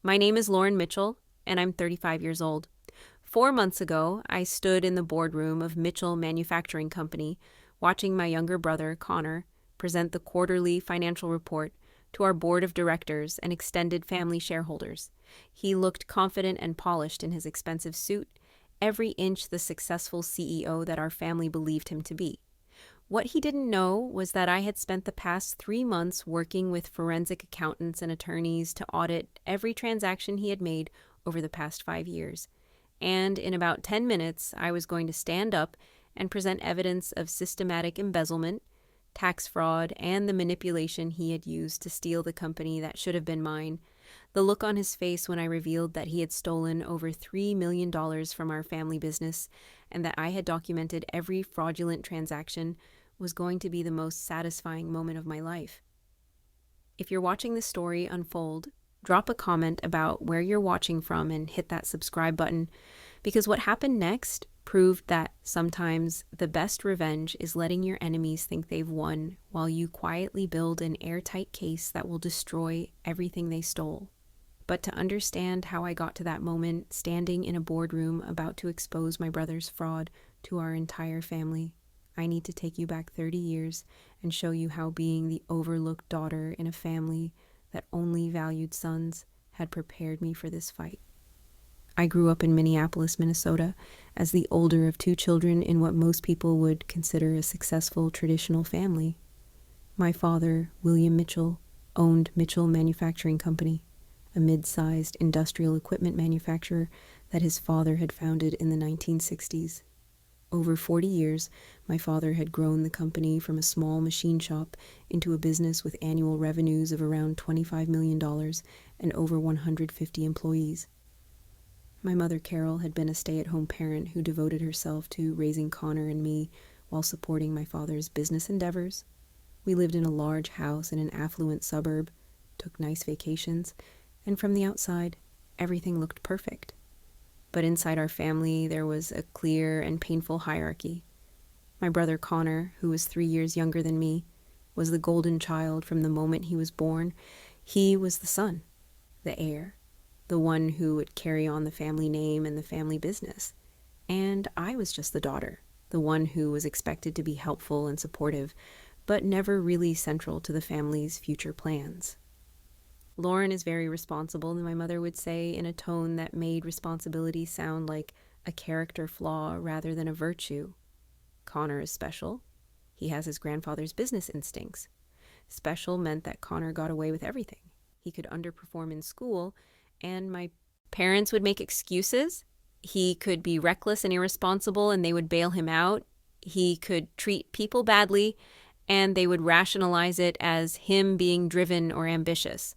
My name is Lauren Mitchell, and I'm 35 years old. 4 months ago, I stood in the boardroom of Mitchell Manufacturing Company, watching my younger brother, Connor, present the quarterly financial report to our board of directors and extended family shareholders. He looked confident and polished in his expensive suit, every inch the successful CEO that our family believed him to be. What he didn't know was that I had spent the past 3 months working with forensic accountants and attorneys to audit every transaction he had made over the past 5 years. And in about 10 minutes, I was going to stand up and present evidence of systematic embezzlement, tax fraud, and the manipulation he had used to steal the company that should have been mine. The look on his face when I revealed that he had stolen over $3 million from our family business and that I had documented every fraudulent transaction was going to be the most satisfying moment of my life. If you're watching this story unfold, drop a comment about where you're watching from and hit that subscribe button, because what happened next proved that sometimes the best revenge is letting your enemies think they've won while you quietly build an airtight case that will destroy everything they stole. But to understand how I got to that moment, standing in a boardroom about to expose my brother's fraud to our entire family, I need to take you back 30 years and show you how being the overlooked daughter in a family that only valued sons had prepared me for this fight. I grew up in Minneapolis, Minnesota, as the older of two children in what most people would consider a successful traditional family. My father, William Mitchell, owned Mitchell Manufacturing Company, a mid-sized industrial equipment manufacturer that his father had founded in the 1960s. Over 40 years, my father had grown the company from a small machine shop into a business with annual revenues of around $25 million and over 150 employees. My mother, Carol, had been a stay-at-home parent who devoted herself to raising Connor and me while supporting my father's business endeavors. We lived in a large house in an affluent suburb, took nice vacations, and from the outside, everything looked perfect. But inside our family, there was a clear and painful hierarchy. My brother Connor, who was 3 years younger than me, was the golden child from the moment he was born. He was the son, the heir, the one who would carry on the family name and the family business. And I was just the daughter, the one who was expected to be helpful and supportive, but never really central to the family's future plans. Lauren is very responsible, my mother would say in a tone that made responsibility sound like a character flaw rather than a virtue. Connor is special. He has his grandfather's business instincts. Special meant that Connor got away with everything. He could underperform in school, and my parents would make excuses. He could be reckless and irresponsible, and they would bail him out. He could treat people badly, and they would rationalize it as him being driven or ambitious.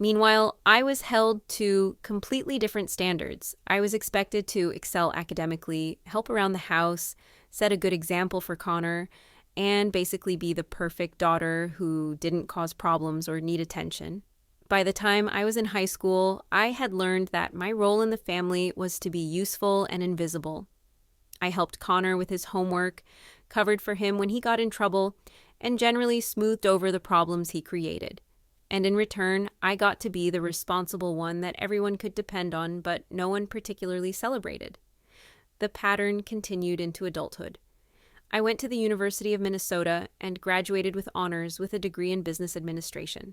Meanwhile, I was held to completely different standards. I was expected to excel academically, help around the house, set a good example for Connor, and basically be the perfect daughter who didn't cause problems or need attention. By the time I was in high school, I had learned that my role in the family was to be useful and invisible. I helped Connor with his homework, covered for him when he got in trouble, and generally smoothed over the problems he created. And in return, I got to be the responsible one that everyone could depend on, but no one particularly celebrated. The pattern continued into adulthood. I went to the University of Minnesota and graduated with honors with a degree in business administration.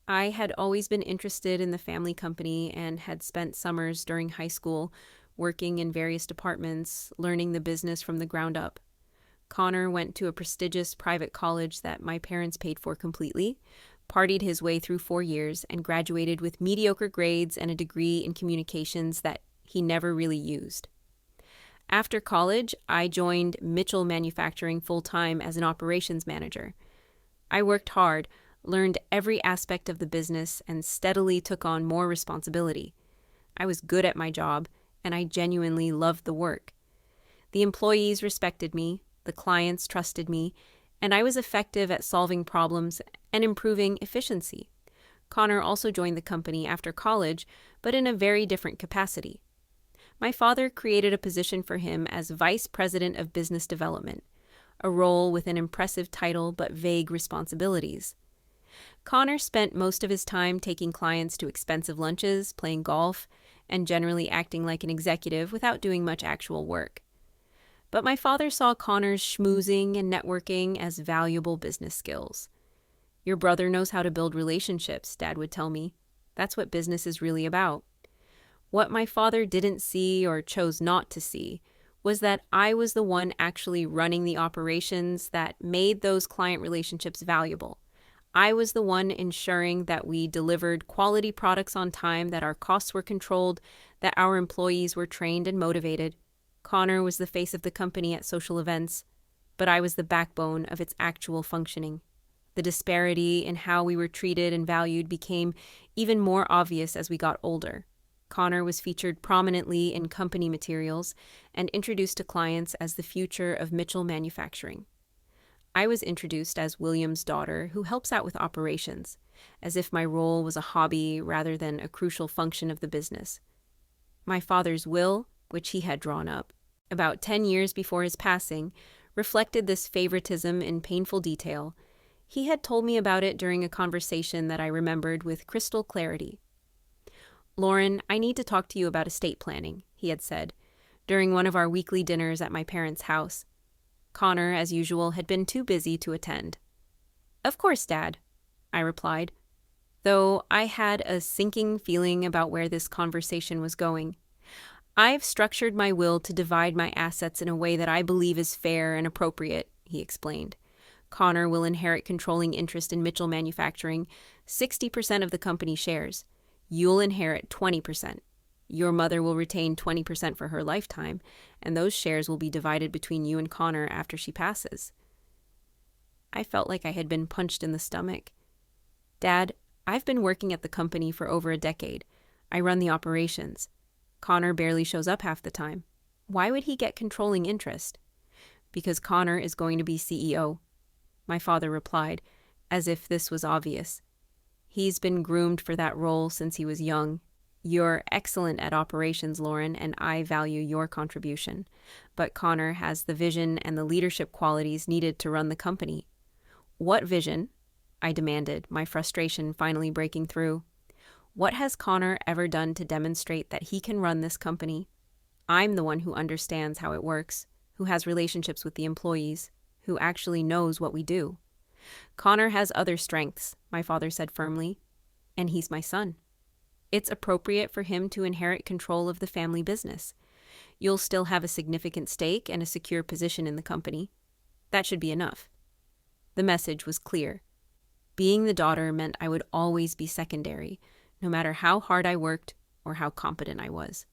I had always been interested in the family company and had spent summers during high school working in various departments, learning the business from the ground up. Connor went to a prestigious private college that my parents paid for completely, partied his way through 4 years, and graduated with mediocre grades and a degree in communications that he never really used. After college, I joined Mitchell Manufacturing full-time as an operations manager. I worked hard, learned every aspect of the business, and steadily took on more responsibility. I was good at my job, and I genuinely loved the work. The employees respected me, the clients trusted me, and I was effective at solving problems and improving efficiency. Connor also joined the company after college, but in a very different capacity. My father created a position for him as Vice President of Business Development, a role with an impressive title but vague responsibilities. Connor spent most of his time taking clients to expensive lunches, playing golf, and generally acting like an executive without doing much actual work. But my father saw Connor's schmoozing and networking as valuable business skills. "Your brother knows how to build relationships," Dad would tell me. "That's what business is really about." What my father didn't see or chose not to see was that I was the one actually running the operations that made those client relationships valuable. I was the one ensuring that we delivered quality products on time, that our costs were controlled, that our employees were trained and motivated. Connor was the face of the company at social events, but I was the backbone of its actual functioning. The disparity in how we were treated and valued became even more obvious as we got older. Connor was featured prominently in company materials and introduced to clients as the future of Mitchell Manufacturing. I was introduced as William's daughter who helps out with operations, as if my role was a hobby rather than a crucial function of the business. My father's will, which he had drawn up, about 10 years before his passing, reflected this favoritism in painful detail. He had told me about it during a conversation that I remembered with crystal clarity. "Lauren, I need to talk to you about estate planning," he had said, during one of our weekly dinners at my parents' house. Connor, as usual, had been too busy to attend. "Of course, Dad," I replied, though I had a sinking feeling about where this conversation was going. "I've structured my will to divide my assets in a way that I believe is fair and appropriate," he explained. "Connor will inherit controlling interest in Mitchell Manufacturing, 60% of the company shares. You'll inherit 20%. Your mother will retain 20% for her lifetime, and those shares will be divided between you and Connor after she passes." I felt like I had been punched in the stomach. "Dad, I've been working at the company for over a decade. I run the operations. Connor barely shows up half the time. Why would he get controlling interest?" "Because Connor is going to be CEO," my father replied, as if this was obvious. "He's been groomed for that role since he was young. You're excellent at operations, Lauren, and I value your contribution. But Connor has the vision and the leadership qualities needed to run the company." "What vision?" I demanded, my frustration finally breaking through. "What has Connor ever done to demonstrate that he can run this company? I'm the one who understands how it works, who has relationships with the employees, who actually knows what we do." "Connor has other strengths," my father said firmly, "and he's my son. It's appropriate for him to inherit control of the family business. You'll still have a significant stake and a secure position in the company. That should be enough." The message was clear. Being the daughter meant I would always be secondary, no matter how hard I worked or how competent I was.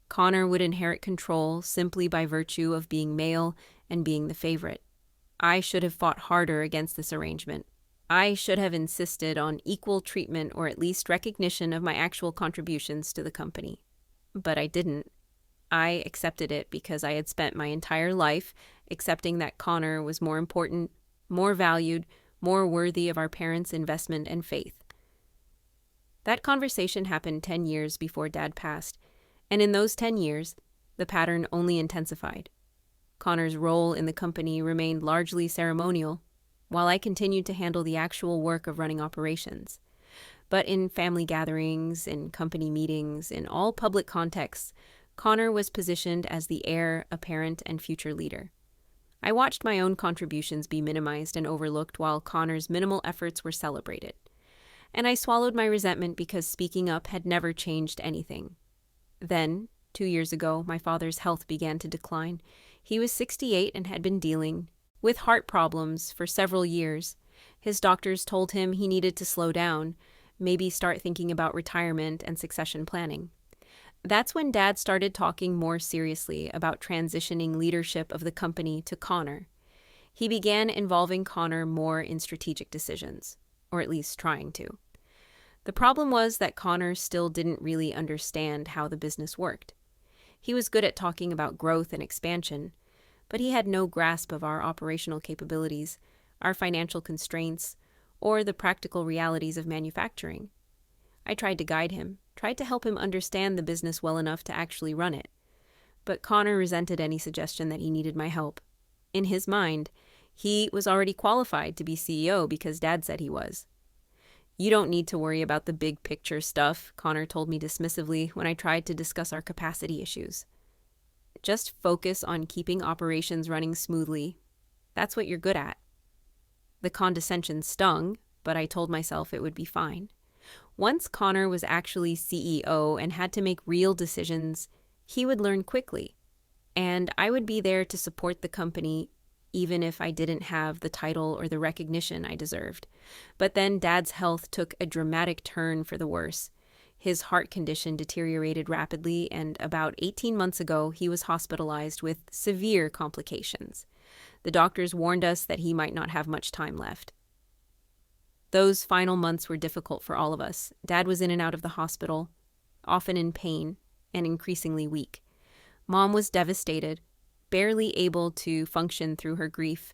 Connor would inherit control simply by virtue of being male and being the favorite. I should have fought harder against this arrangement. I should have insisted on equal treatment or at least recognition of my actual contributions to the company. But I didn't. I accepted it because I had spent my entire life accepting that Connor was more important, more valued, more worthy of our parents' investment and faith. That conversation happened 10 years before Dad passed, and in those 10 years, the pattern only intensified. Connor's role in the company remained largely ceremonial, while I continued to handle the actual work of running operations. But in family gatherings, in company meetings, in all public contexts, Connor was positioned as the heir, apparent, and future leader. I watched my own contributions be minimized and overlooked while Connor's minimal efforts were celebrated. And I swallowed my resentment because speaking up had never changed anything. Then, 2 years ago, my father's health began to decline. He was 68 and had been dealing with heart problems for several years. His doctors told him he needed to slow down, maybe start thinking about retirement and succession planning. That's when Dad started talking more seriously about transitioning leadership of the company to Connor. He began involving Connor more in strategic decisions, or at least trying to. The problem was that Connor still didn't really understand how the business worked. He was good at talking about growth and expansion, but he had no grasp of our operational capabilities, our financial constraints, or the practical realities of manufacturing. I tried to guide him, tried to help him understand the business well enough to actually run it. But Connor resented any suggestion that he needed my help. In his mind, he was already qualified to be CEO because Dad said he was. You don't need to worry about the big picture stuff, Connor told me dismissively when I tried to discuss our capacity issues. Just focus on keeping operations running smoothly. That's what you're good at. The condescension stung, but I told myself it would be fine. Once Connor was actually CEO and had to make real decisions, he would learn quickly, and I would be there to support the company even if I didn't have the title or the recognition I deserved. But then Dad's health took a dramatic turn for the worse. His heart condition deteriorated rapidly, and about 18 months ago, he was hospitalized with severe complications. The doctors warned us that he might not have much time left. Those final months were difficult for all of us. Dad was in and out of the hospital, often in pain and increasingly weak. Mom was devastated, barely able to function through her grief,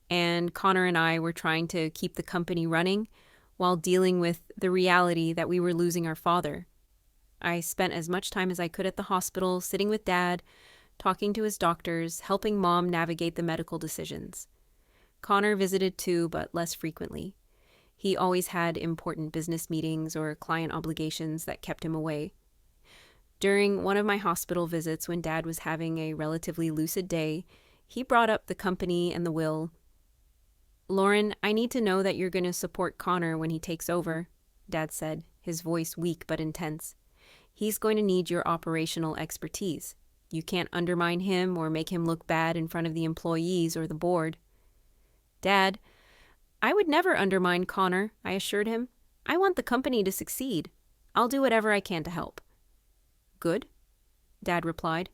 and Connor and I were trying to keep the company running while dealing with the reality that we were losing our father. I spent as much time as I could at the hospital, sitting with Dad, talking to his doctors, helping Mom navigate the medical decisions. Connor visited too, but less frequently. He always had important business meetings or client obligations that kept him away. During one of my hospital visits, when Dad was having a relatively lucid day, he brought up the company and the will. "Lauren, I need to know that you're going to support Connor when he takes over," Dad said, his voice weak but intense. "He's going to need your operational expertise. You can't undermine him or make him look bad in front of the employees or the board." "Dad, I would never undermine Connor," I assured him. "I want the company to succeed. I'll do whatever I can to help." "Good," Dad replied.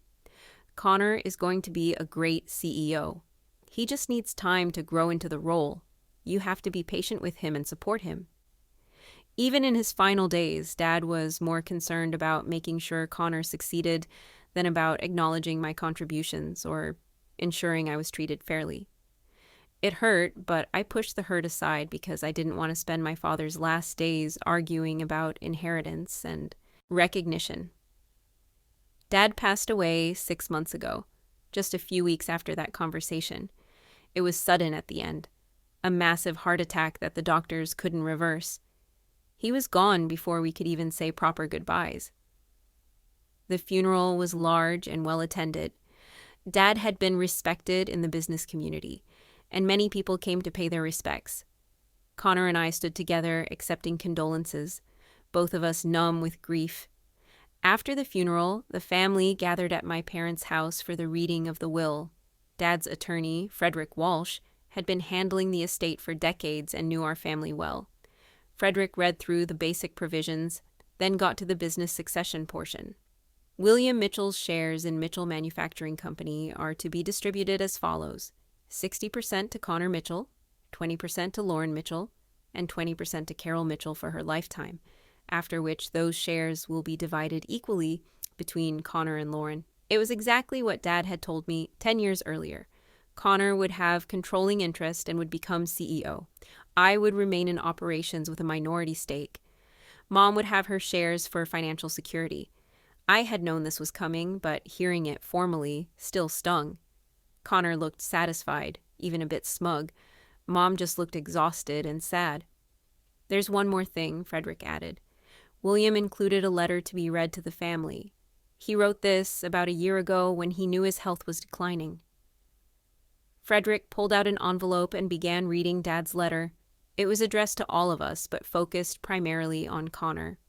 "Connor is going to be a great CEO. He just needs time to grow into the role. You have to be patient with him and support him." Even in his final days, Dad was more concerned about making sure Connor succeeded than about acknowledging my contributions or ensuring I was treated fairly. It hurt, but I pushed the hurt aside because I didn't want to spend my father's last days arguing about inheritance and recognition. Dad passed away 6 months ago, just a few weeks after that conversation. It was sudden at the end, a massive heart attack that the doctors couldn't reverse. He was gone before we could even say proper goodbyes. The funeral was large and well attended. Dad had been respected in the business community, and many people came to pay their respects. Connor and I stood together, accepting condolences, both of us numb with grief. After the funeral, the family gathered at my parents' house for the reading of the will. Dad's attorney, Frederick Walsh, had been handling the estate for decades and knew our family well. Frederick read through the basic provisions, then got to the business succession portion. William Mitchell's shares in Mitchell Manufacturing Company are to be distributed as follows: 60% to Connor Mitchell, 20% to Lauren Mitchell, and 20% to Carol Mitchell for her lifetime, after which those shares will be divided equally between Connor and Lauren. It was exactly what Dad had told me 10 years earlier. Connor would have controlling interest and would become CEO. I would remain in operations with a minority stake. Mom would have her shares for financial security. I had known this was coming, but hearing it formally still stung. Connor looked satisfied, even a bit smug. Mom just looked exhausted and sad. "There's one more thing," Frederick added. William included a letter to be read to the family. He wrote this about a year ago when he knew his health was declining. Frederick pulled out an envelope and began reading Dad's letter. It was addressed to all of us, but focused primarily on Connor.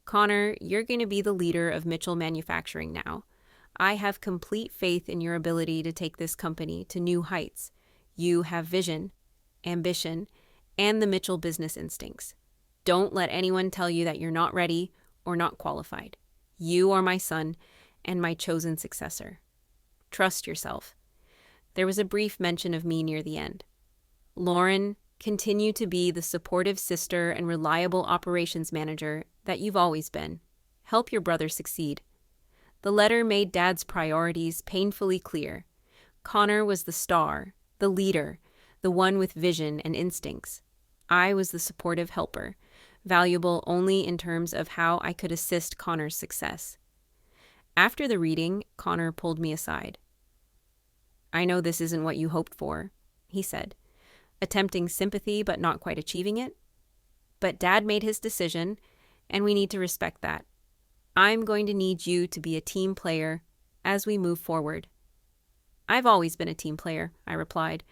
"Connor, you're going to be the leader of Mitchell Manufacturing now. I have complete faith in your ability to take this company to new heights. You have vision, ambition, and the Mitchell business instincts. Don't let anyone tell you that you're not ready or not qualified. You are my son and my chosen successor. Trust yourself." There was a brief mention of me near the end. "Lauren, continue to be the supportive sister and reliable operations manager that you've always been. Help your brother succeed." The letter made Dad's priorities painfully clear. Connor was the star, the leader, the one with vision and instincts. I was the supportive helper, valuable only in terms of how I could assist Connor's success. After the reading, Connor pulled me aside. "I know this isn't what you hoped for," he said, attempting sympathy but not quite achieving it. But Dad made his decision, and we need to respect that. I'm going to need you to be a team player as we move forward." "I've always been a team player," I replied,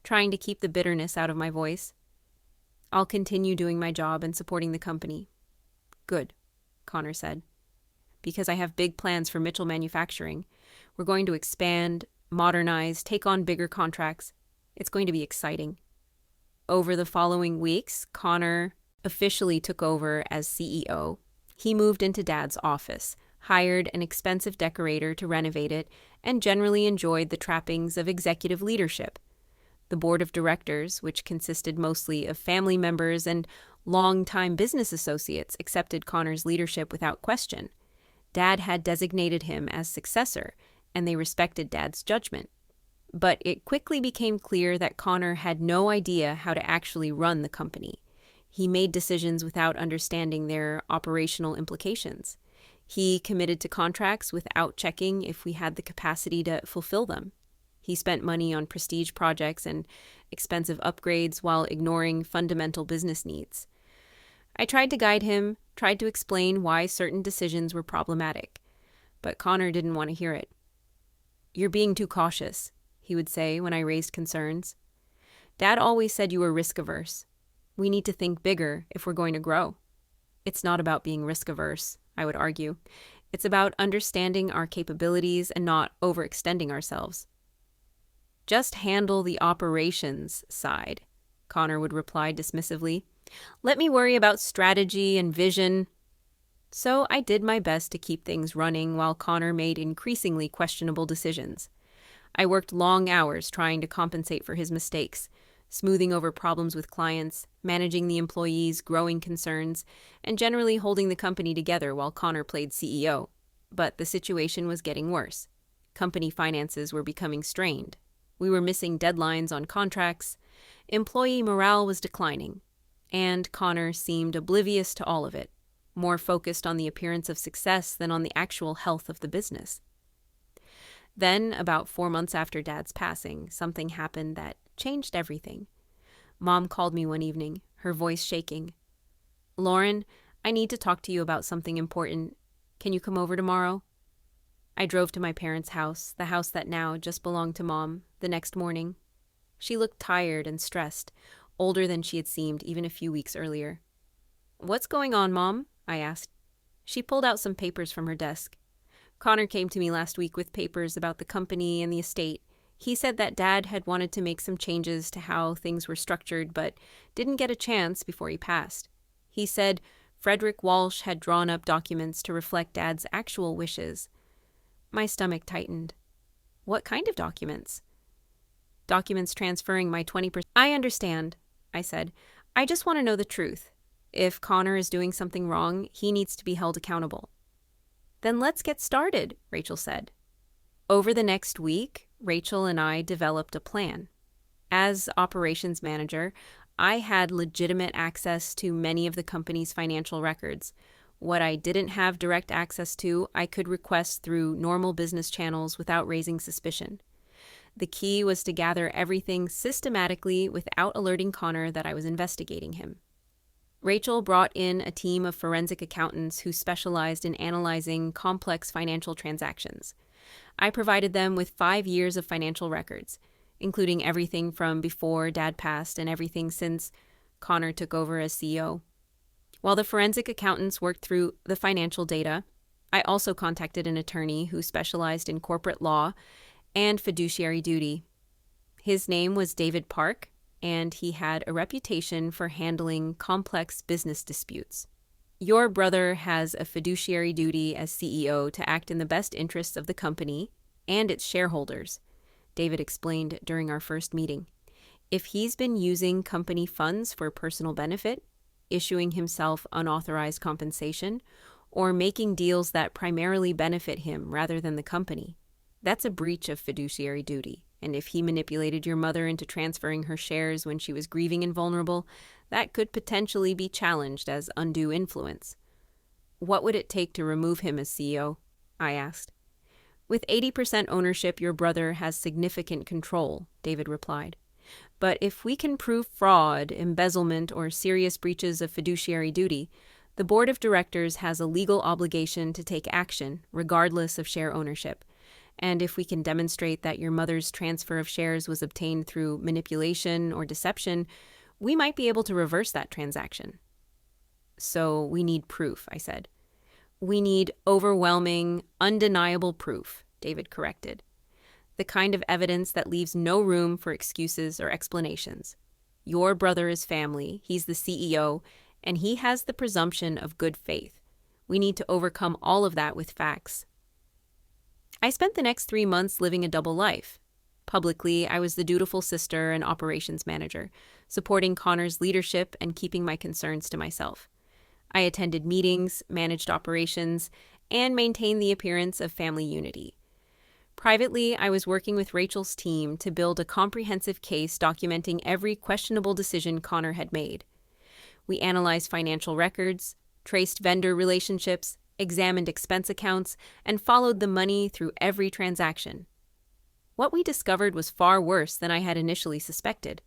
trying to keep the bitterness out of my voice. "I'll continue doing my job and supporting the company." "Good," Connor said, "because I have big plans for Mitchell Manufacturing. We're going to expand, modernize, take on bigger contracts. It's going to be exciting." Over the following weeks, Connor officially took over as CEO. He moved into Dad's office, hired an expensive decorator to renovate it, and generally enjoyed the trappings of executive leadership. The board of directors, which consisted mostly of family members and longtime business associates, accepted Connor's leadership without question. Dad had designated him as successor, and they respected Dad's judgment. But it quickly became clear that Connor had no idea how to actually run the company. He made decisions without understanding their operational implications. He committed to contracts without checking if we had the capacity to fulfill them. He spent money on prestige projects and expensive upgrades while ignoring fundamental business needs. I tried to guide him, tried to explain why certain decisions were problematic, but Connor didn't want to hear it. "You're being too cautious," he would say when I raised concerns. "Dad always said you were risk-averse. We need to think bigger if we're going to grow." "It's not about being risk-averse," I would argue. "It's about understanding our capabilities and not overextending ourselves." "Just handle the operations side," Connor would reply dismissively. "Let me worry about strategy and vision." So I did my best to keep things running while Connor made increasingly questionable decisions. I worked long hours trying to compensate for his mistakes, smoothing over problems with clients, managing the employees' growing concerns, and generally holding the company together while Connor played CEO. But the situation was getting worse. Company finances were becoming strained. We were missing deadlines on contracts. Employee morale was declining. And Connor seemed oblivious to all of it, more focused on the appearance of success than on the actual health of the business. Then, about 4 months after Dad's passing, something happened that changed everything. Mom called me one evening, her voice shaking. "Lauren, I need to talk to you about something important. Can you come over tomorrow?" I drove to my parents' house, the house that now just belonged to Mom, the next morning. She looked tired and stressed, older than she had seemed even a few weeks earlier. "What's going on, Mom?" I asked. She pulled out some papers from her desk. "Connor came to me last week with papers about the company and the estate. He said that Dad had wanted to make some changes to how things were structured, but didn't get a chance before he passed. He said Frederick Walsh had drawn up documents to reflect Dad's actual wishes." My stomach tightened. "What kind of documents?" "Documents transferring my 20%. "I understand," I said. "I just want to know the truth. If Connor is doing something wrong, he needs to be held accountable." "Then let's get started," Rachel said. Over the next week, Rachel and I developed a plan. As operations manager, I had legitimate access to many of the company's financial records. What I didn't have direct access to, I could request through normal business channels without raising suspicion. The key was to gather everything systematically without alerting Connor that I was investigating him. Rachel brought in a team of forensic accountants who specialized in analyzing complex financial transactions. I provided them with 5 years of financial records, including everything from before Dad passed and everything since Connor took over as CEO. While the forensic accountants worked through the financial data, I also contacted an attorney who specialized in corporate law and fiduciary duty. His name was David Park, and he had a reputation for handling complex business disputes. "Your brother has a fiduciary duty as CEO to act in the best interests of the company and its shareholders," David explained during our first meeting. "If he's been using company funds for personal benefit, issuing himself unauthorized compensation, or making deals that primarily benefit him rather than the company, that's a breach of fiduciary duty. And if he manipulated your mother into transferring her shares when she was grieving and vulnerable, that could potentially be challenged as undue influence." "What would it take to remove him as CEO?" I asked. "With 80% ownership, your brother has significant control," David replied. But if we can prove fraud, embezzlement, or serious breaches of fiduciary duty, the board of directors has a legal obligation to take action, regardless of share ownership. And if we can demonstrate that your mother's transfer of shares was obtained through manipulation or deception, we might be able to reverse that transaction. So we need proof, I said. We need overwhelming, undeniable proof, David corrected. The kind of evidence that leaves no room for excuses or explanations. Your brother is family, he's the CEO, and he has the presumption of good faith. We need to overcome all of that with facts. I spent the next 3 months living a double life. Publicly, I was the dutiful sister and operations manager, supporting Connor's leadership and keeping my concerns to myself. I attended meetings, managed operations, and maintained the appearance of family unity. Privately, I was working with Rachel's team to build a comprehensive case documenting every questionable decision Connor had made. We analyzed financial records, traced vendor relationships, examined expense accounts, and followed the money through every transaction. What we discovered was far worse than I had initially suspected.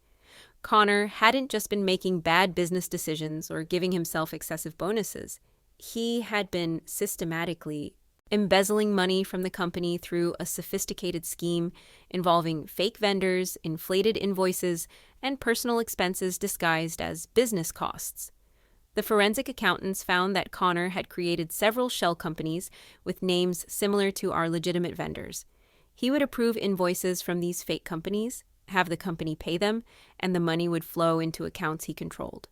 Connor hadn't just been making bad business decisions or giving himself excessive bonuses. He had been systematically embezzling money from the company through a sophisticated scheme involving fake vendors, inflated invoices, and personal expenses disguised as business costs. The forensic accountants found that Connor had created several shell companies with names similar to our legitimate vendors. He would approve invoices from these fake companies, have the company pay them, and the money would flow into accounts he controlled.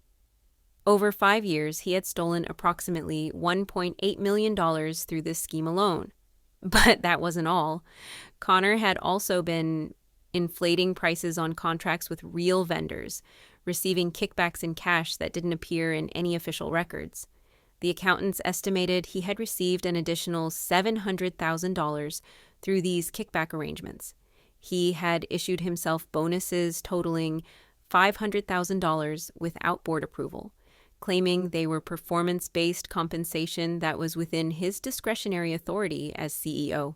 Over 5 years, he had stolen approximately $1.8 million through this scheme alone. But that wasn't all. Connor had also been inflating prices on contracts with real vendors, receiving kickbacks in cash that didn't appear in any official records. The accountants estimated he had received an additional $700,000 through these kickback arrangements. He had issued himself bonuses totaling $500,000 without board approval, claiming they were performance-based compensation that was within his discretionary authority as CEO.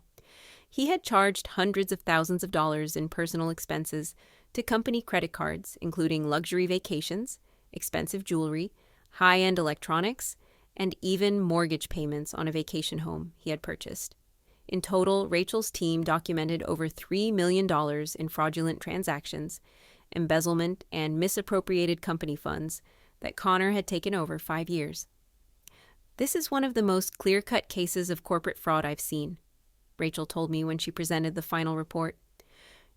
He had charged hundreds of thousands of dollars in personal expenses to company credit cards, including luxury vacations, expensive jewelry, high-end electronics, and even mortgage payments on a vacation home he had purchased. In total, Rachel's team documented over $3 million in fraudulent transactions, embezzlement, and misappropriated company funds that Connor had taken over 5 years. This is one of the most clear-cut cases of corporate fraud I've seen, Rachel told me when she presented the final report.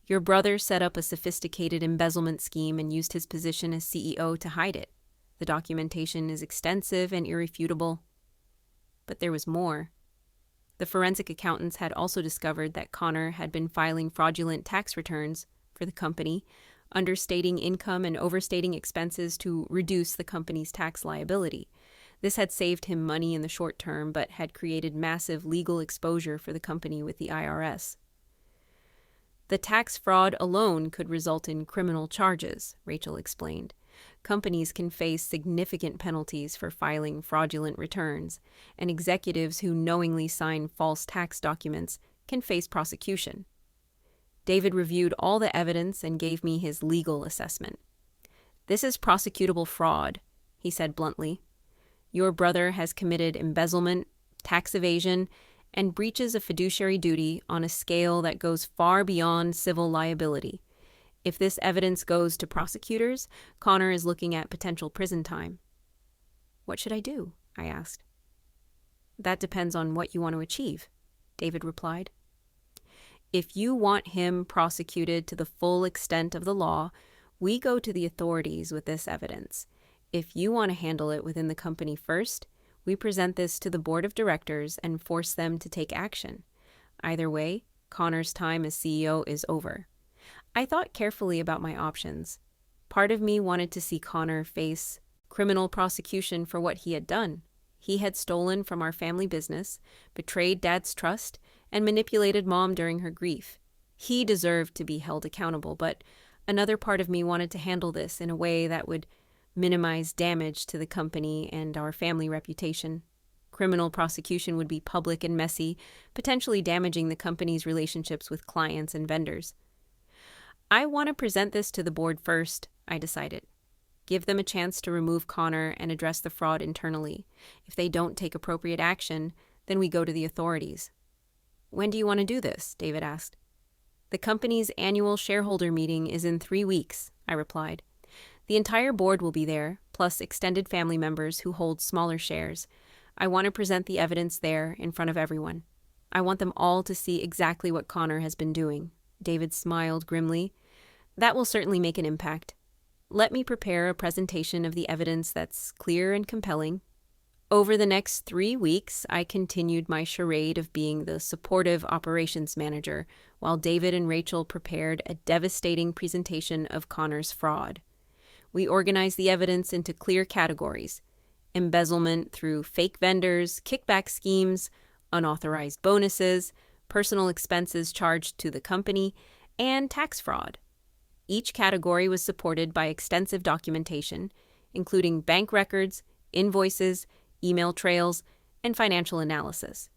Your brother set up a sophisticated embezzlement scheme and used his position as CEO to hide it. The documentation is extensive and irrefutable. But there was more. The forensic accountants had also discovered that Connor had been filing fraudulent tax returns for the company, understating income and overstating expenses to reduce the company's tax liability. This had saved him money in the short term, but had created massive legal exposure for the company with the IRS. The tax fraud alone could result in criminal charges, Rachel explained. Companies can face significant penalties for filing fraudulent returns, and executives who knowingly sign false tax documents can face prosecution. David reviewed all the evidence and gave me his legal assessment. This is prosecutable fraud, he said bluntly. Your brother has committed embezzlement, tax evasion, and breaches of fiduciary duty on a scale that goes far beyond civil liability. If this evidence goes to prosecutors, Connor is looking at potential prison time. What should I do? I asked. That depends on what you want to achieve, David replied. If you want him prosecuted to the full extent of the law, we go to the authorities with this evidence. If you want to handle it within the company first, we present this to the board of directors and force them to take action. Either way, Connor's time as CEO is over. I thought carefully about my options. Part of me wanted to see Connor face criminal prosecution for what he had done. He had stolen from our family business, betrayed Dad's trust, and manipulated Mom during her grief. He deserved to be held accountable, but another part of me wanted to handle this in a way that would minimize damage to the company and our family reputation. Criminal prosecution would be public and messy, potentially damaging the company's relationships with clients and vendors. I want to present this to the board first, I decided. Give them a chance to remove Connor and address the fraud internally. If they don't take appropriate action, then we go to the authorities. When do you want to do this? David asked. The company's annual shareholder meeting is in 3 weeks, I replied. The entire board will be there, plus extended family members who hold smaller shares. I want to present the evidence there in front of everyone. I want them all to see exactly what Connor has been doing. David smiled grimly. That will certainly make an impact. Let me prepare a presentation of the evidence that's clear and compelling. Over the next 3 weeks, I continued my charade of being the supportive operations manager, while David and Rachel prepared a devastating presentation of Connor's fraud. We organized the evidence into clear categories: embezzlement through fake vendors, kickback schemes, unauthorized bonuses, personal expenses charged to the company, and tax fraud. Each category was supported by extensive documentation, including bank records, invoices, email trails, and financial analysis.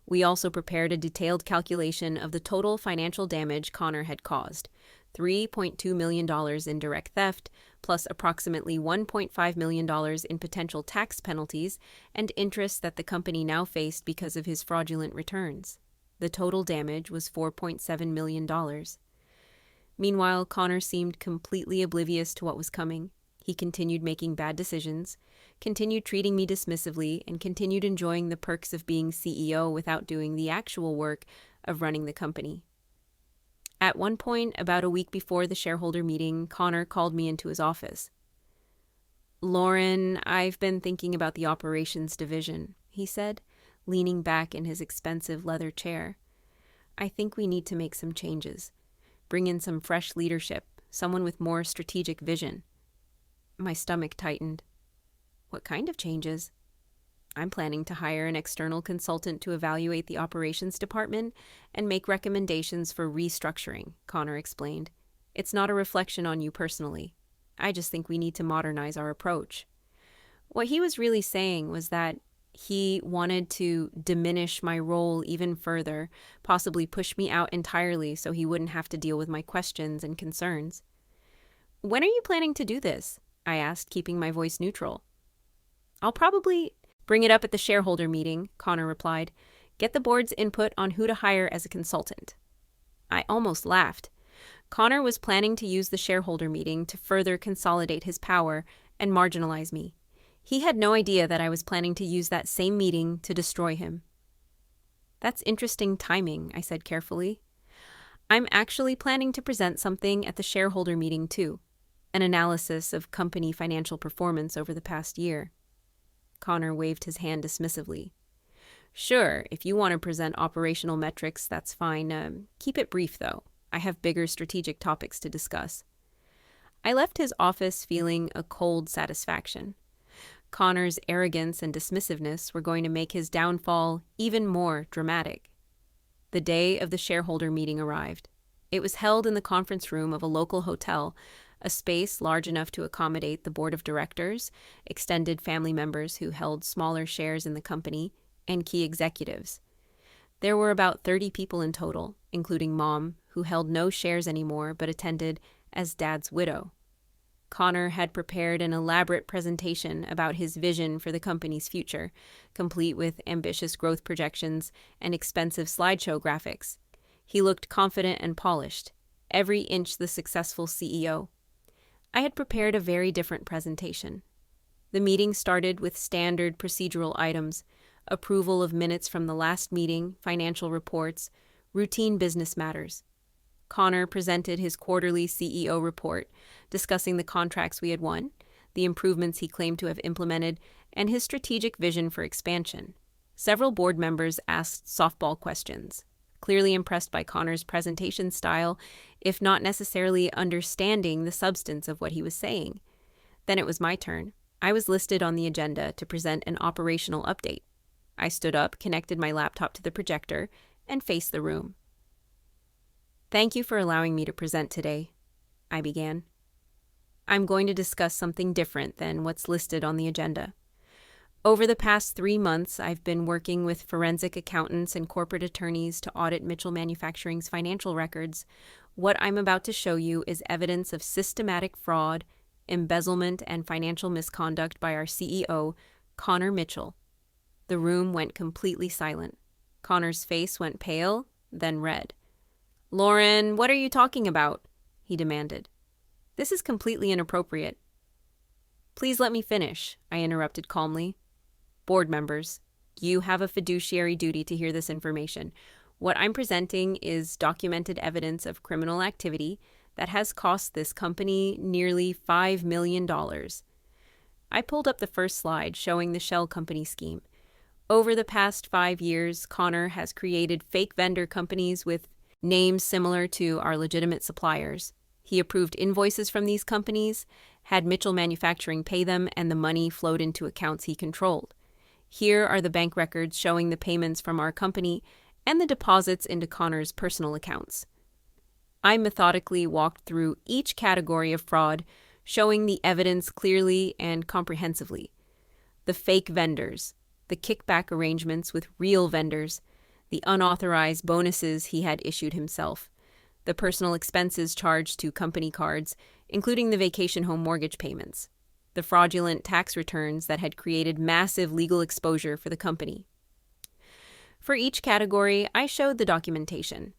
We also prepared a detailed calculation of the total financial damage Connor had caused: $3.2 million in direct theft, plus approximately $1.5 million in potential tax penalties and interest that the company now faced because of his fraudulent returns. The total damage was $4.7 million. Meanwhile, Connor seemed completely oblivious to what was coming. He continued making bad decisions, continued treating me dismissively, and continued enjoying the perks of being CEO without doing the actual work of running the company. At one point, about a week before the shareholder meeting, Connor called me into his office. "Lauren, I've been thinking about the operations division," he said, leaning back in his expensive leather chair. "I think we need to make some changes. Bring in some fresh leadership, someone with more strategic vision." My stomach tightened. "What kind of changes?" "I'm planning to hire an external consultant to evaluate the operations department and make recommendations for restructuring," Connor explained. "It's not a reflection on you personally. I just think we need to modernize our approach." What he was really saying was that he wanted to diminish my role even further, possibly push me out entirely so he wouldn't have to deal with my questions and concerns. "When are you planning to do this?" I asked, keeping my voice neutral. "I'll probably bring it up at the shareholder meeting," Connor replied. "Get the board's input on who to hire as a consultant." I almost laughed. Connor was planning to use the shareholder meeting to further consolidate his power and marginalize me. He had no idea that I was planning to use that same meeting to destroy him. "That's interesting timing," I said carefully. "I'm actually planning to present something at the shareholder meeting too, an analysis of company financial performance over the past year." Connor waved his hand dismissively. "Sure, if you want to present operational metrics, that's fine. Keep it brief, though. I have bigger strategic topics to discuss." I left his office feeling a cold satisfaction. Connor's arrogance and dismissiveness were going to make his downfall even more dramatic. The day of the shareholder meeting arrived. It was held in the conference room of a local hotel, a space large enough to accommodate the board of directors, extended family members who held smaller shares in the company, and key executives. There were about 30 people in total, including Mom, who held no shares anymore but attended as Dad's widow. Connor had prepared an elaborate presentation about his vision for the company's future, complete with ambitious growth projections and expensive slideshow graphics. He looked confident and polished, every inch the successful CEO. I had prepared a very different presentation. The meeting started with standard procedural items: approval of minutes from the last meeting, financial reports, routine business matters. Connor presented his quarterly CEO report, discussing the contracts we had won, the improvements he claimed to have implemented, and his strategic vision for expansion. Several board members asked softball questions, clearly impressed by Connor's presentation style, if not necessarily understanding the substance of what he was saying. Then it was my turn. I was listed on the agenda to present an operational update. I stood up, connected my laptop to the projector, and faced the room. "Thank you for allowing me to present today," I began. "I'm going to discuss something different than what's listed on the agenda. Over the past 3 months, I've been working with forensic accountants and corporate attorneys to audit Mitchell Manufacturing's financial records. What I'm about to show you is evidence of systematic fraud, embezzlement, and financial misconduct by our CEO, Connor Mitchell. The room went completely silent. Connor's face went pale, then red. "Lauren, what are you talking about?" he demanded. "This is completely inappropriate." "Please let me finish," I interrupted calmly. "Board members, you have a fiduciary duty to hear this information. What I'm presenting is documented evidence of criminal activity that has cost this company nearly $5 million. I pulled up the first slide showing the shell company scheme. Over the past 5 years, Connor has created fake vendor companies with names similar to our legitimate suppliers. He approved invoices from these companies, had Mitchell Manufacturing pay them, and the money flowed into accounts he controlled. Here are the bank records showing the payments from our company and the deposits into Connor's personal accounts. I methodically walked through each category of fraud, showing the evidence clearly and comprehensively. The fake vendors, the kickback arrangements with real vendors, the unauthorized bonuses he had issued himself, the personal expenses charged to company cards, including the vacation home mortgage payments, the fraudulent tax returns that had created massive legal exposure for the company. For each category, I showed the documentation.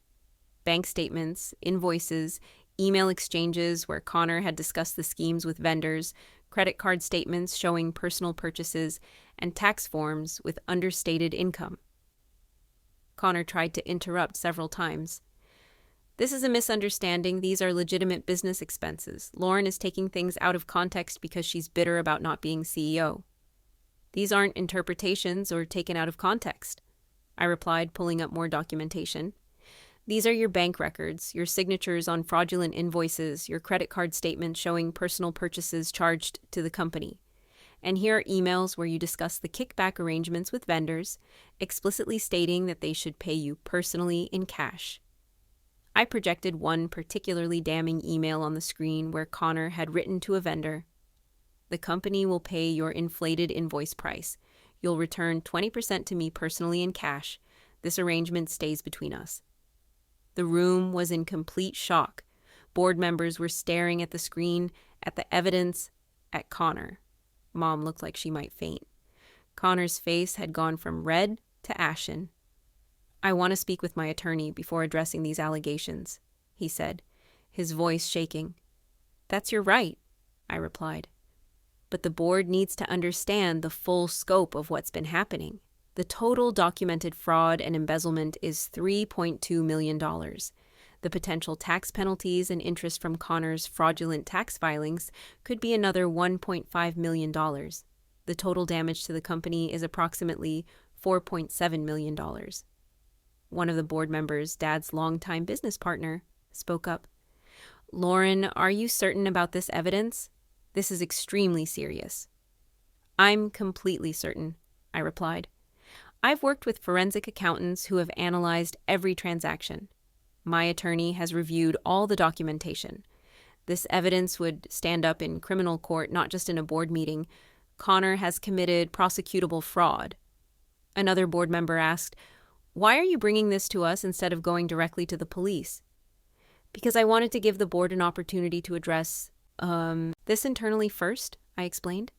Bank statements, invoices, email exchanges where Connor had discussed the schemes with vendors, credit card statements showing personal purchases, and tax forms with understated income. Connor tried to interrupt several times. "This is a misunderstanding. These are legitimate business expenses. Lauren is taking things out of context because she's bitter about not being CEO." "These aren't interpretations or taken out of context," I replied, pulling up more documentation. "These are your bank records, your signatures on fraudulent invoices, your credit card statements showing personal purchases charged to the company. And here are emails where you discuss the kickback arrangements with vendors, explicitly stating that they should pay you personally in cash." I projected one particularly damning email on the screen where Connor had written to a vendor, "The company will pay your inflated invoice price. You'll return 20% to me personally in cash. This arrangement stays between us." The room was in complete shock. Board members were staring at the screen, at the evidence, at Connor. Mom looked like she might faint. Connor's face had gone from red to ashen. "I want to speak with my attorney before addressing these allegations," he said, his voice shaking. "That's your right," I replied. "But the board needs to understand the full scope of what's been happening. The total documented fraud and embezzlement is $3.2 million. The potential tax penalties and interest from Connor's fraudulent tax filings could be another $1.5 million. The total damage to the company is approximately $4.7 million. One of the board members, Dad's longtime business partner, spoke up. "Lauren, are you certain about this evidence? This is extremely serious." "I'm completely certain," I replied. "I've worked with forensic accountants who have analyzed every transaction. My attorney has reviewed all the documentation. This evidence would stand up in criminal court, not just in a board meeting. Connor has committed prosecutable fraud." Another board member asked, "Why are you bringing this to us instead of going directly to the police?" "Because I wanted to give the board an opportunity to address, this internally first," I explained.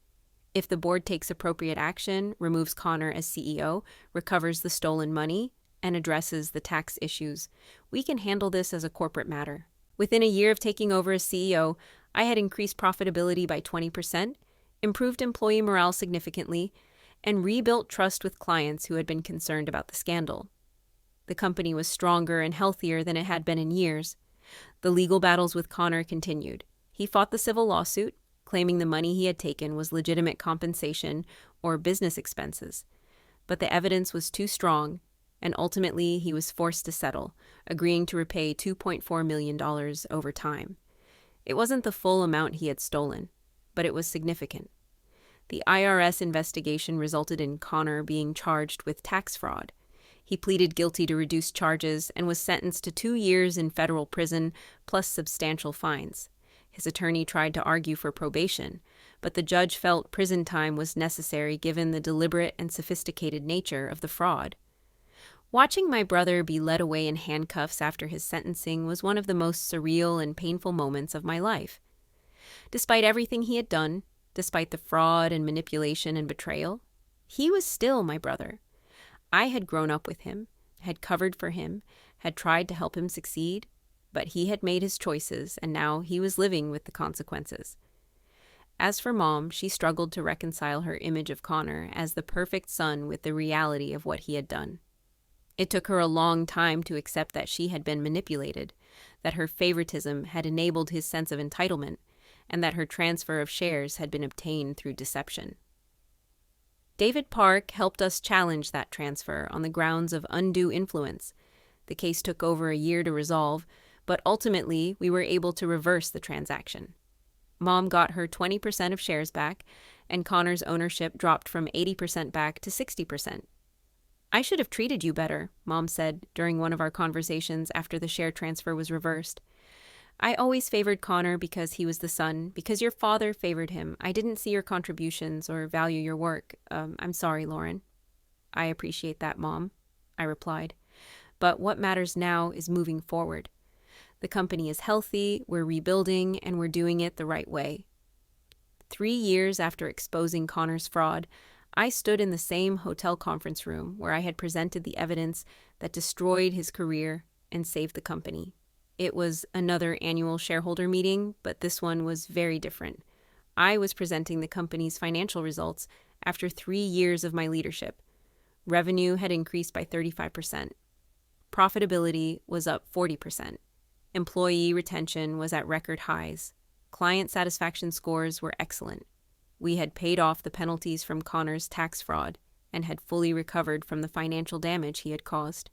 "If the board takes appropriate action, removes Connor as CEO, recovers the stolen money, and addresses the tax issues, we can handle this as a corporate matter. Within a year of taking over as CEO, I had increased profitability by 20%, improved employee morale significantly, and rebuilt trust with clients who had been concerned about the scandal. The company was stronger and healthier than it had been in years. The legal battles with Connor continued. He fought the civil lawsuit, claiming the money he had taken was legitimate compensation or business expenses. But the evidence was too strong, and ultimately he was forced to settle, agreeing to repay $2.4 million over time. It wasn't the full amount he had stolen, but it was significant. The IRS investigation resulted in Connor being charged with tax fraud. He pleaded guilty to reduced charges and was sentenced to 2 years in federal prison plus substantial fines. His attorney tried to argue for probation, but the judge felt prison time was necessary given the deliberate and sophisticated nature of the fraud. Watching my brother be led away in handcuffs after his sentencing was one of the most surreal and painful moments of my life. Despite everything he had done, despite the fraud and manipulation and betrayal, he was still my brother. I had grown up with him, had covered for him, had tried to help him succeed, but he had made his choices, and now he was living with the consequences. As for Mom, she struggled to reconcile her image of Connor as the perfect son with the reality of what he had done. It took her a long time to accept that she had been manipulated, that her favoritism had enabled his sense of entitlement, and that her transfer of shares had been obtained through deception. David Park helped us challenge that transfer on the grounds of undue influence. The case took over a year to resolve, but ultimately we were able to reverse the transaction. Mom got her 20% of shares back, and Connor's ownership dropped from 80% back to 60%. "I should have treated you better," Mom said during one of our conversations after the share transfer was reversed. "I always favored Connor because he was the son, because your father favored him. I didn't see your contributions or value your work. I'm sorry, Lauren." "I appreciate that, Mom," I replied. "But what matters now is moving forward. The company is healthy, we're rebuilding, and we're doing it the right way." 3 years after exposing Connor's fraud, I stood in the same hotel conference room where I had presented the evidence that destroyed his career and saved the company. It was another annual shareholder meeting, but this one was very different. I was presenting the company's financial results after 3 years of my leadership. Revenue had increased by 35%. Profitability was up 40%. Employee retention was at record highs. Client satisfaction scores were excellent. We had paid off the penalties from Connor's tax fraud and had fully recovered from the financial damage he had caused.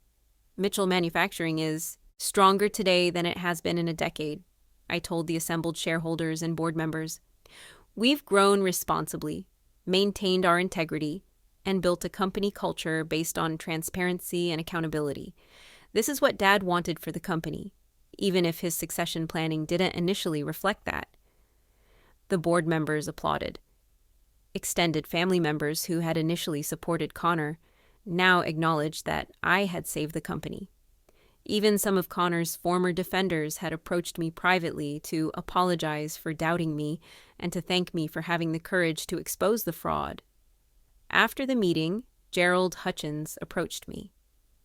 Mitchell Manufacturing is stronger today than it has been in a decade, I told the assembled shareholders and board members. We've grown responsibly, maintained our integrity, and built a company culture based on transparency and accountability. This is what Dad wanted for the company, even if his succession planning didn't initially reflect that. The board members applauded. Extended family members who had initially supported Connor now acknowledged that I had saved the company. Even some of Connor's former defenders had approached me privately to apologize for doubting me and to thank me for having the courage to expose the fraud. After the meeting, Gerald Hutchins approached me.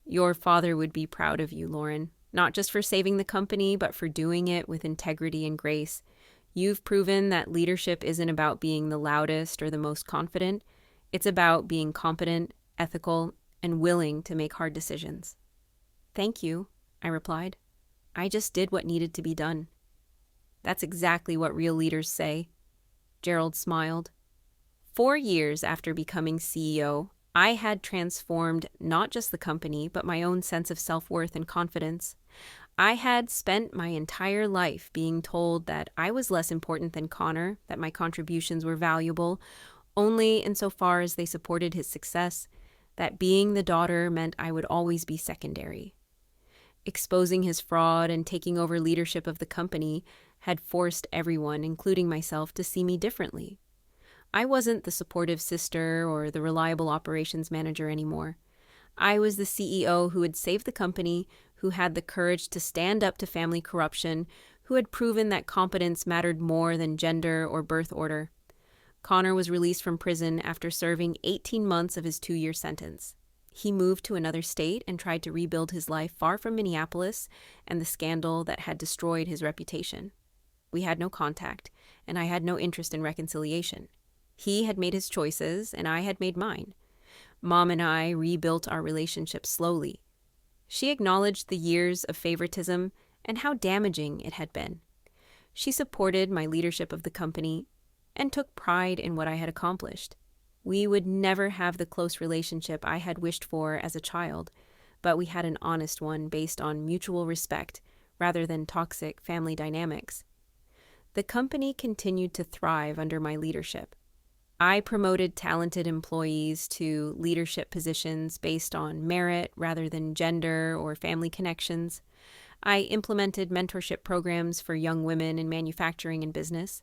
"Your father would be proud of you, Lauren, not just for saving the company, but for doing it with integrity and grace. You've proven that leadership isn't about being the loudest or the most confident. It's about being competent, ethical, and willing to make hard decisions." "Thank you," I replied. "I just did what needed to be done." "That's exactly what real leaders say." Gerald smiled. 4 years after becoming CEO, I had transformed not just the company, but my own sense of self-worth and confidence. I had spent my entire life being told that I was less important than Connor, that my contributions were valuable only insofar as they supported his success, that being the daughter meant I would always be secondary. Exposing his fraud and taking over leadership of the company had forced everyone, including myself, to see me differently. I wasn't the supportive sister or the reliable operations manager anymore. I was the CEO who had saved the company, who had the courage to stand up to family corruption, who had proven that competence mattered more than gender or birth order. Connor was released from prison after serving 18 months of his 2-year sentence. He moved to another state and tried to rebuild his life far from Minneapolis and the scandal that had destroyed his reputation. We had no contact, and I had no interest in reconciliation. He had made his choices, and I had made mine. Mom and I rebuilt our relationship slowly. She acknowledged the years of favoritism and how damaging it had been. She supported my leadership of the company and took pride in what I had accomplished. We would never have the close relationship I had wished for as a child, but we had an honest one based on mutual respect rather than toxic family dynamics. The company continued to thrive under my leadership. I promoted talented employees to leadership positions based on merit rather than gender or family connections. I implemented mentorship programs for young women in manufacturing and business.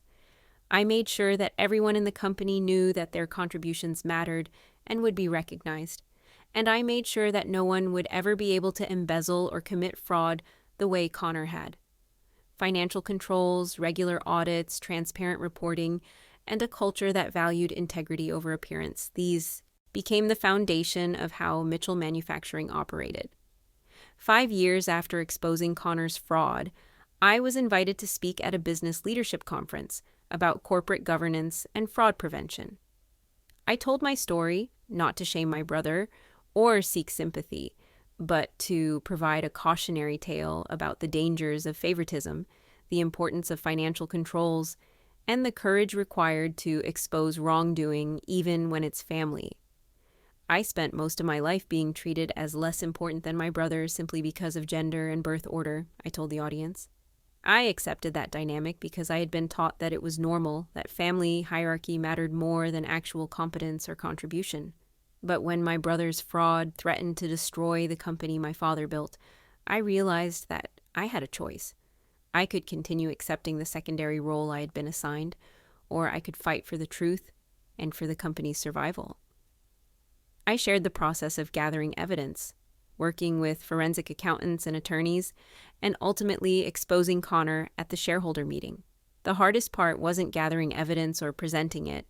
I made sure that everyone in the company knew that their contributions mattered and would be recognized. and I made sure that no one would ever be able to embezzle or commit fraud the way Connor had. Financial controls, regular audits, transparent reporting, and a culture that valued integrity over appearance. These became the foundation of how Mitchell Manufacturing operated. 5 years after exposing Connor's fraud, I was invited to speak at a business leadership conference about corporate governance and fraud prevention. I told my story, not to shame my brother or seek sympathy, but to provide a cautionary tale about the dangers of favoritism, the importance of financial controls, and the courage required to expose wrongdoing even when it's family. I spent most of my life being treated as less important than my brother simply because of gender and birth order, I told the audience. I accepted that dynamic because I had been taught that it was normal, that family hierarchy mattered more than actual competence or contribution. But when my brother's fraud threatened to destroy the company my father built, I realized that I had a choice. I could continue accepting the secondary role I had been assigned, or I could fight for the truth and for the company's survival. I shared the process of gathering evidence, working with forensic accountants and attorneys, and ultimately exposing Connor at the shareholder meeting. The hardest part wasn't gathering evidence or presenting it,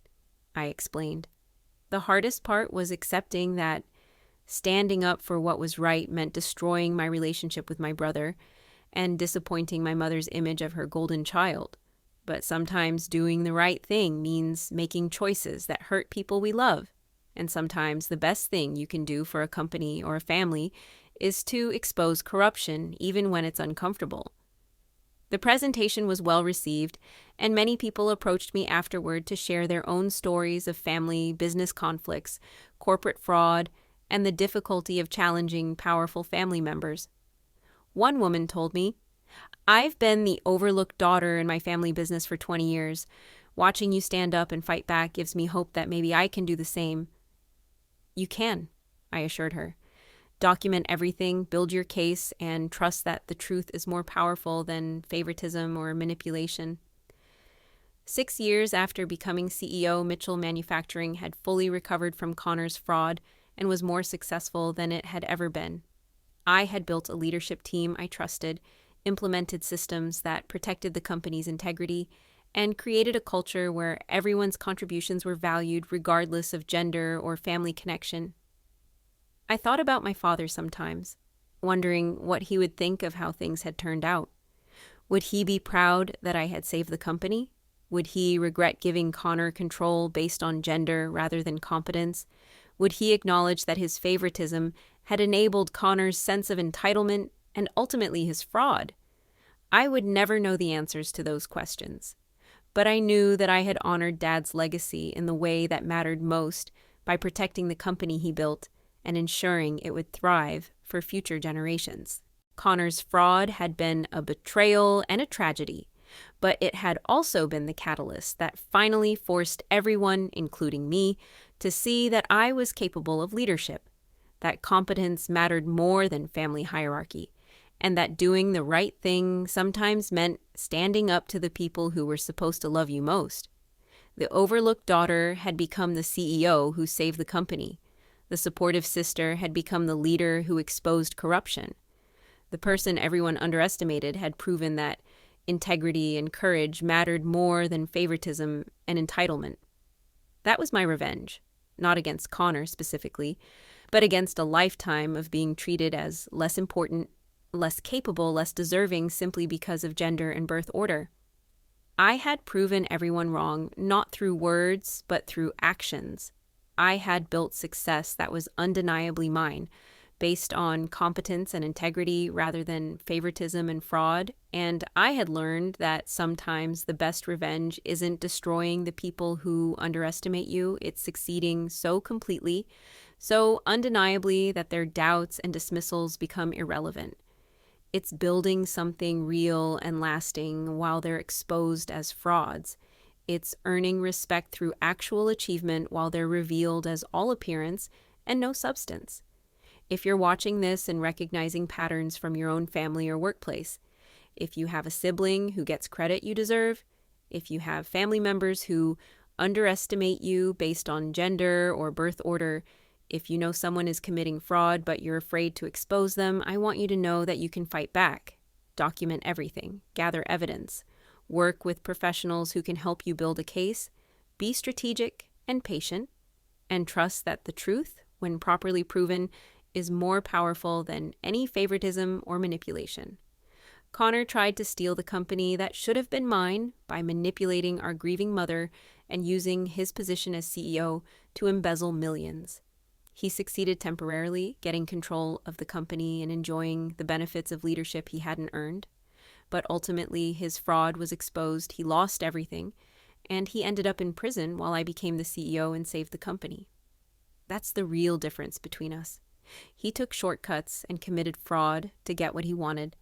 I explained. The hardest part was accepting that standing up for what was right meant destroying my relationship with my brother and disappointing my mother's image of her golden child. But sometimes doing the right thing means making choices that hurt people we love. And sometimes the best thing you can do for a company or a family is to expose corruption, even when it's uncomfortable. The presentation was well received, and many people approached me afterward to share their own stories of family, business conflicts, corporate fraud, and the difficulty of challenging powerful family members. One woman told me, "I've been the overlooked daughter in my family business for 20 years. Watching you stand up and fight back gives me hope that maybe I can do the same." "You can," I assured her. "Document everything, build your case, and trust that the truth is more powerful than favoritism or manipulation." 6 years after becoming CEO, Mitchell Manufacturing had fully recovered from Connor's fraud and was more successful than it had ever been. I had built a leadership team I trusted, implemented systems that protected the company's integrity, and created a culture where everyone's contributions were valued regardless of gender or family connection. I thought about my father sometimes, wondering what he would think of how things had turned out. Would he be proud that I had saved the company? Would he regret giving Connor control based on gender rather than competence? Would he acknowledge that his favoritism had enabled Connor's sense of entitlement and ultimately his fraud? I would never know the answers to those questions. But I knew that I had honored Dad's legacy in the way that mattered most by protecting the company he built and ensuring it would thrive for future generations. Connor's fraud had been a betrayal and a tragedy, but it had also been the catalyst that finally forced everyone, including me, to see that I was capable of leadership, that competence mattered more than family hierarchy, and that doing the right thing sometimes meant standing up to the people who were supposed to love you most. The overlooked daughter had become the CEO who saved the company. The supportive sister had become the leader who exposed corruption. The person everyone underestimated had proven that integrity and courage mattered more than favoritism and entitlement. That was my revenge, not against Connor specifically, but against a lifetime of being treated as less important, less capable, less deserving simply because of gender and birth order. I had proven everyone wrong, not through words, but through actions. I had built success that was undeniably mine, based on competence and integrity rather than favoritism and fraud, and I had learned that sometimes the best revenge isn't destroying the people who underestimate you, it's succeeding so completely, so undeniably that their doubts and dismissals become irrelevant. It's building something real and lasting while they're exposed as frauds. It's earning respect through actual achievement while they're revealed as all appearance and no substance. If you're watching this and recognizing patterns from your own family or workplace, if you have a sibling who gets credit you deserve, if you have family members who underestimate you based on gender or birth order, If you know someone is committing fraud but you're afraid to expose them, I want you to know that you can fight back. Document everything, gather evidence, work with professionals who can help you build a case, be strategic and patient, and trust that the truth, when properly proven, is more powerful than any favoritism or manipulation. Connor tried to steal the company that should have been mine by manipulating our grieving mother and using his position as CEO to embezzle millions. He succeeded temporarily, getting control of the company and enjoying the benefits of leadership he hadn't earned. But ultimately, his fraud was exposed, he lost everything, and he ended up in prison while I became the CEO and saved the company. That's the real difference between us. He took shortcuts and committed fraud to get what he wanted.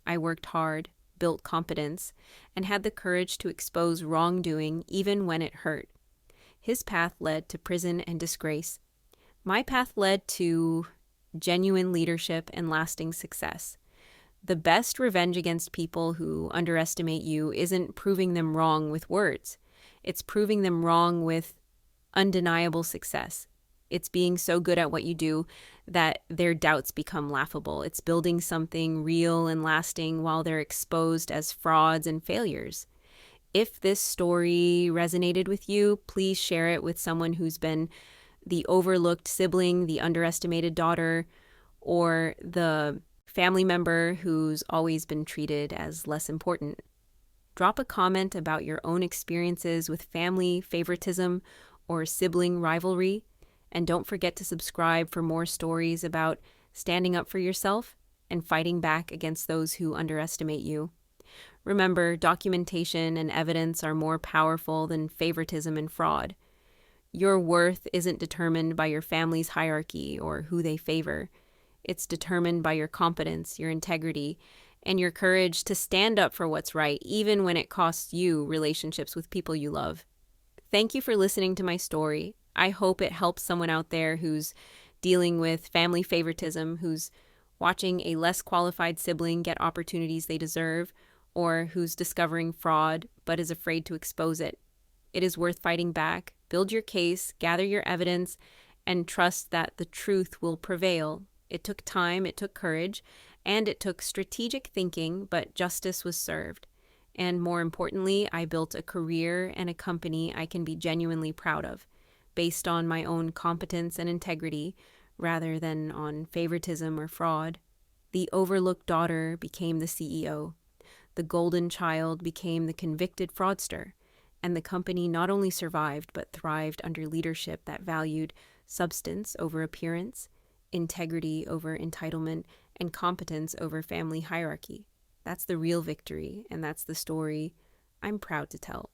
I worked hard, built competence, and had the courage to expose wrongdoing even when it hurt. His path led to prison and disgrace. My path led to genuine leadership and lasting success. The best revenge against people who underestimate you isn't proving them wrong with words. It's proving them wrong with undeniable success. It's being so good at what you do that their doubts become laughable. It's building something real and lasting while they're exposed as frauds and failures. If this story resonated with you, please share it with someone who's been the overlooked sibling, the underestimated daughter, or the family member who's always been treated as less important. Drop a comment about your own experiences with family favoritism or sibling rivalry. And don't forget to subscribe for more stories about standing up for yourself and fighting back against those who underestimate you. Remember, documentation and evidence are more powerful than favoritism and fraud. Your worth isn't determined by your family's hierarchy or who they favor. It's determined by your competence, your integrity, and your courage to stand up for what's right, even when it costs you relationships with people you love. Thank you for listening to my story. I hope it helps someone out there who's dealing with family favoritism, who's watching a less qualified sibling get opportunities they deserve, or who's discovering fraud but is afraid to expose it. It is worth fighting back. Build your case, gather your evidence, and trust that the truth will prevail. It took time, it took courage, and it took strategic thinking, but justice was served. And more importantly, I built a career and a company I can be genuinely proud of, based on my own competence and integrity, rather than on favoritism or fraud. The overlooked daughter became the CEO. The golden child became the convicted fraudster. And the company not only survived, but thrived under leadership that valued substance over appearance, integrity over entitlement, and competence over family hierarchy. That's the real victory, and that's the story I'm proud to tell.